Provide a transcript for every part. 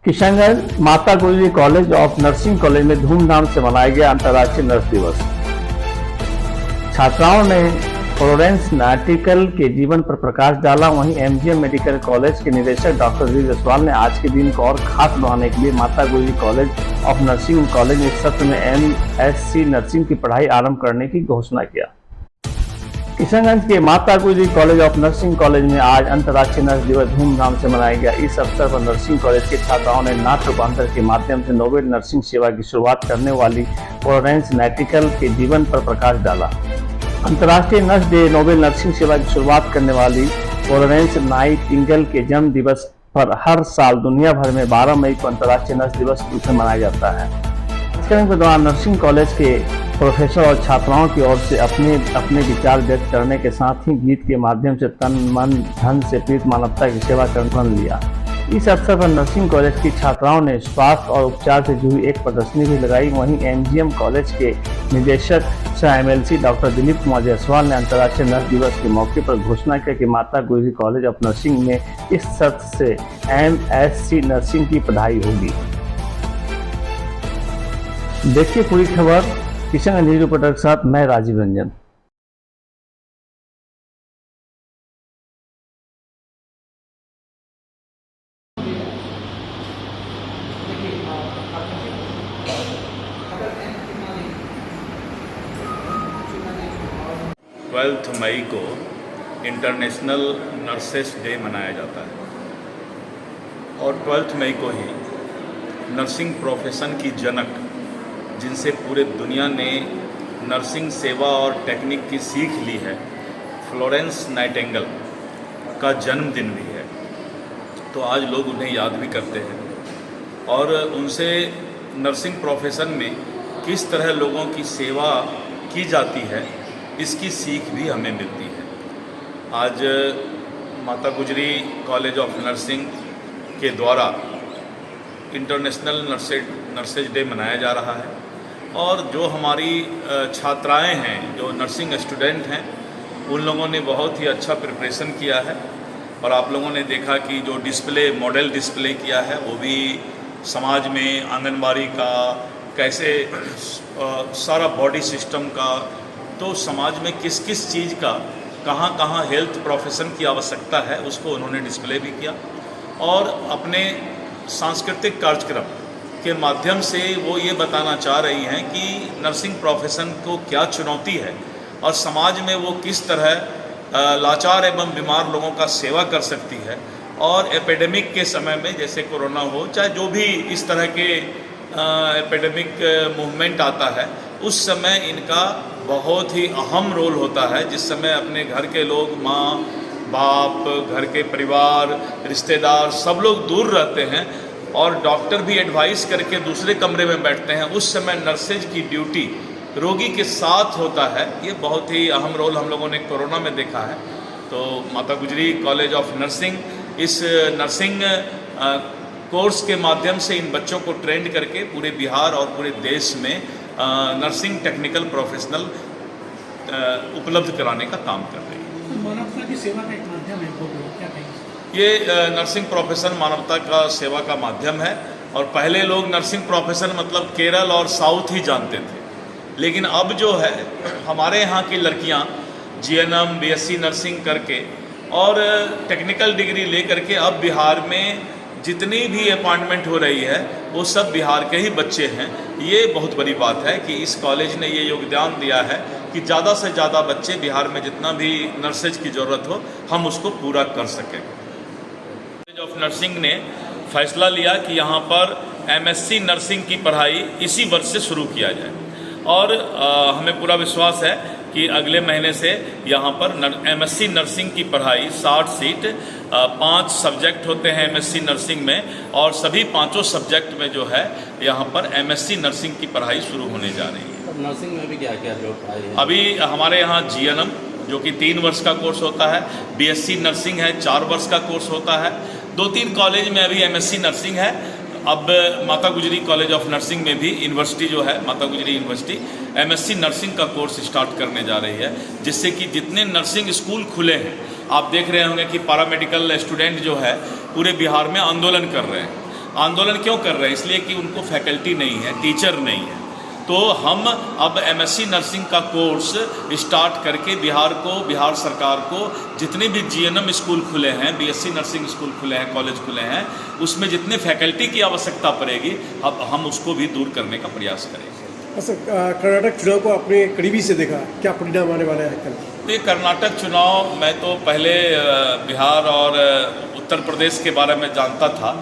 किशनगंज माता गुजरी college of nursing college में धूमधाम से मनाया गया अंतर्राष्ट्रीय नर्स दिवस। छात्राओं ने फ्लोरेंस नाइटिंगेल के जीवन पर प्रकाश डाला। वहीं एमजीएम मेडिकल कॉलेज के निदेशक डॉक्टर वी जसवाल ने आज के दिन को और खास बनाने के लिए माता गुजरी कॉलेज ऑफ नर्सिंग कॉलेज में इस सत्र में एमएससी नर्सिंग की पढ़ाई आरंभ करने की घोषणा किया। किशनगंज के माता गुजरी कॉलेज ऑफ नर्सिंग कॉलेज में आज अंतर्राष्ट्रीय नर्स दिवस धूमधाम से मनाया गया। इस अवसर पर नर्सिंग कॉलेज के छात्राओं ने नाट्य रूपांतर के माध्यम से नोबेल नर्सिंग सेवा की शुरुआत करने वाली फ्लोरेंस नाइटिंगेल के जीवन पर प्रकाश डाला। अंतर्राष्ट्रीय नर्स डे नोबेल नर्सिंग सेवा की शुरुआत करने वाली फ्लोरेंस नाइटिंगेल के जन्म दिवस पर हर साल दुनिया भर में 12 मई को अंतर्राष्ट्रीय नर्स दिवस के रूप में मनाया जाता है। कार्यक्रम के दौरान नर्सिंग कॉलेज के प्रोफेसर और छात्राओं की ओर से अपने विचार व्यक्त करने के साथ ही गीत के माध्यम से तन मन धन से प्रीत मानवता की सेवा करने लिया। इस अवसर पर नर्सिंग कॉलेज की छात्राओं ने स्वास्थ्य और उपचार से जुड़ी एक प्रदर्शनी भी लगाई। वहीं एमजीएम कॉलेज के निदेशक सह एमएलसी डॉक्टर दिलीप कुमार जायसवाल ने अंतर्राष्ट्रीय नर्स दिवस के मौके पर घोषणा की कि माता गुजरी कॉलेज ऑफ नर्सिंग में इस सत्र से एमएससी नर्सिंग की पढ़ाई होगी। देखिए पूरी खबर किशनगंज न्यूज रिपोर्टर के साथ मैं राजीव रंजन। ट्वेल्थ मई को इंटरनेशनल नर्सेस डे मनाया जाता है और 12 मई को ही नर्सिंग प्रोफेशन की जनक, जिनसे पूरे दुनिया ने नर्सिंग सेवा और टेक्निक की सीख ली है, फ्लोरेंस नाइटिंगेल का जन्मदिन भी है। तो आज लोग उन्हें याद भी करते हैं और उनसे नर्सिंग प्रोफेशन में किस तरह लोगों की सेवा की जाती है इसकी सीख भी हमें मिलती है। आज माता गुजरी कॉलेज ऑफ नर्सिंग के द्वारा इंटरनेशनल नर्सेज डे मनाया जा रहा है और जो हमारी छात्राएं हैं, जो नर्सिंग स्टूडेंट हैं, उन लोगों ने बहुत ही अच्छा प्रिपरेशन किया है और आप लोगों ने देखा कि जो मॉडल डिस्प्ले किया है वो भी समाज में आंगनबाड़ी का, कैसे सारा बॉडी सिस्टम का, तो समाज में किस किस चीज़ का कहाँ कहाँ हेल्थ प्रोफेशन की आवश्यकता है उसको उन्होंने डिस्प्ले भी किया और अपने सांस्कृतिक कार्यक्रम के माध्यम से वो ये बताना चाह रही हैं कि नर्सिंग प्रोफेशन को क्या चुनौती है और समाज में वो किस तरह लाचार एवं बीमार लोगों का सेवा कर सकती है। और एपिडेमिक के समय में, जैसे कोरोना हो, चाहे जो भी इस तरह के एपिडेमिक मूवमेंट आता है, उस समय इनका बहुत ही अहम रोल होता है, जिस समय अपने घर के लोग, माँ बाप, घर के परिवार, रिश्तेदार सब लोग दूर रहते हैं और डॉक्टर भी एडवाइस करके दूसरे कमरे में बैठते हैं, उस समय नर्सेज की ड्यूटी रोगी के साथ होता है। ये बहुत ही अहम रोल हम लोगों ने कोरोना में देखा है। तो माता गुजरी कॉलेज ऑफ नर्सिंग इस नर्सिंग कोर्स के माध्यम से इन बच्चों को ट्रेंड करके पूरे बिहार और पूरे देश में नर्सिंग टेक्निकल प्रोफेशनल उपलब्ध कराने का काम कर रही है। मानवता की सेवा का एक माध्यम है, क्या कहेंगे? ये नर्सिंग प्रोफेशन मानवता का सेवा का माध्यम है और पहले लोग नर्सिंग प्रोफेशन मतलब केरल और साउथ ही जानते थे, लेकिन अब जो है हमारे यहाँ की लड़कियाँ जीएनएम, बीएससी नर्सिंग करके और टेक्निकल डिग्री ले करके अब बिहार में जितनी भी अपॉइंटमेंट हो रही है वो सब बिहार के ही बच्चे हैं। ये बहुत बड़ी बात है कि इस कॉलेज ने ये योगदान दिया है कि ज़्यादा से ज़्यादा बच्चे बिहार में जितना भी नर्सेज की ज़रूरत हो हम उसको पूरा कर सकें। कॉलेज ऑफ नर्सिंग ने फैसला लिया कि यहाँ पर एमएससी नर्सिंग की पढ़ाई इसी वर्ष से शुरू किया जाए और हमें पूरा विश्वास है कि अगले महीने से यहाँ पर एमएससी नर्सिंग की पढ़ाई 60 सीट, 5 सब्जेक्ट होते हैं एमएससी नर्सिंग में और सभी 5 सब्जेक्ट में जो है यहाँ पर एमएससी नर्सिंग की पढ़ाई शुरू होने जा रही है। नर्सिंग में भी क्या क्या जो पढ़ाई है? अभी हमारे यहाँ जीएनएम जो कि 3 वर्ष का कोर्स होता है, बीएससी नर्सिंग है 4 वर्ष का कोर्स होता है, 2-3 कॉलेज में अभी एमएससी नर्सिंग है। अब माता गुजरी कॉलेज ऑफ नर्सिंग में भी यूनिवर्सिटी जो है माता गुजरी यूनिवर्सिटी एमएससी नर्सिंग का कोर्स स्टार्ट करने जा रही है, जिससे कि जितने नर्सिंग स्कूल खुले हैं, आप देख रहे होंगे कि पैरामेडिकल स्टूडेंट जो है पूरे बिहार में आंदोलन कर रहे हैं। आंदोलन क्यों कर रहे हैं? इसलिए कि उनको फैकल्टी नहीं है, टीचर नहीं है। तो हम अब एमएससी नर्सिंग का कोर्स स्टार्ट करके बिहार सरकार को जितने भी जीएनएम स्कूल खुले हैं, बीएससी नर्सिंग स्कूल खुले हैं, कॉलेज खुले हैं, उसमें जितने फैकल्टी की आवश्यकता पड़ेगी अब हम उसको भी दूर करने का प्रयास करेंगे। कर्नाटक चुनाव को आपने करीबी से देखा, क्या परिणाम आने वाला है कल? ये कर्नाटक चुनाव मैं तो पहले बिहार और उत्तर प्रदेश के बारे में जानता था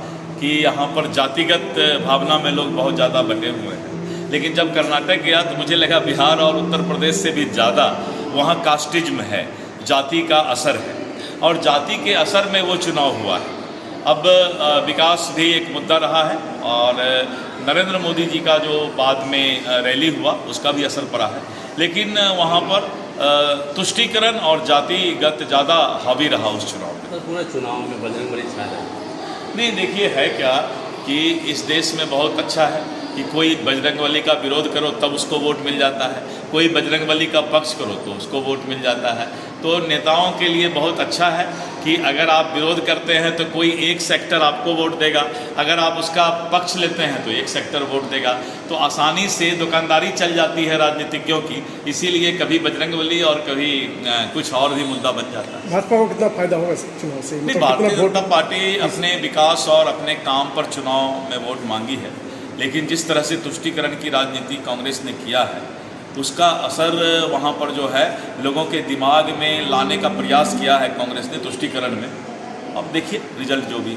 कि यहाँ पर जातिगत भावना में लोग बहुत ज़्यादा बटे हुए हैं, लेकिन जब कर्नाटक गया तो मुझे लगा बिहार और उत्तर प्रदेश से भी ज़्यादा वहाँ कास्टिज्म है, जाति का असर है, और जाति के असर में वो चुनाव हुआ है। अब विकास भी एक मुद्दा रहा है और नरेंद्र मोदी जी का जो बाद में रैली हुआ उसका भी असर पड़ा है, लेकिन वहाँ पर तुष्टीकरण और जातिगत ज़्यादा हावी रहा उस चुनाव में। तो पूरे चुनाव में बजरंगबली छा रहा है। नहीं, देखिए है क्या कि इस देश में बहुत अच्छा है कि कोई बजरंगबली का विरोध करो तब उसको वोट मिल जाता है, कोई बजरंगबली का पक्ष करो तो उसको वोट मिल जाता है। तो नेताओं के लिए बहुत अच्छा है कि अगर आप विरोध करते हैं तो कोई एक सेक्टर आपको वोट देगा, अगर आप उसका पक्ष लेते हैं तो एक सेक्टर वोट देगा। तो आसानी से दुकानदारी चल जाती है राजनीतिज्ञों की, इसीलिए कभी बजरंगबली और कभी कुछ और भी मुद्दा बन जाता है। भाजपा को कितना फायदा होगा इस चुनाव से? नहीं, भारतीय जनता पार्टी अपने विकास और अपने काम पर चुनाव में वोट मांगी है, लेकिन जिस तरह से तुष्टीकरण की राजनीति कांग्रेस ने किया है उसका असर वहाँ पर जो है लोगों के दिमाग में लाने का प्रयास किया है कांग्रेस ने तुष्टीकरण में। अब देखिए रिजल्ट जो भी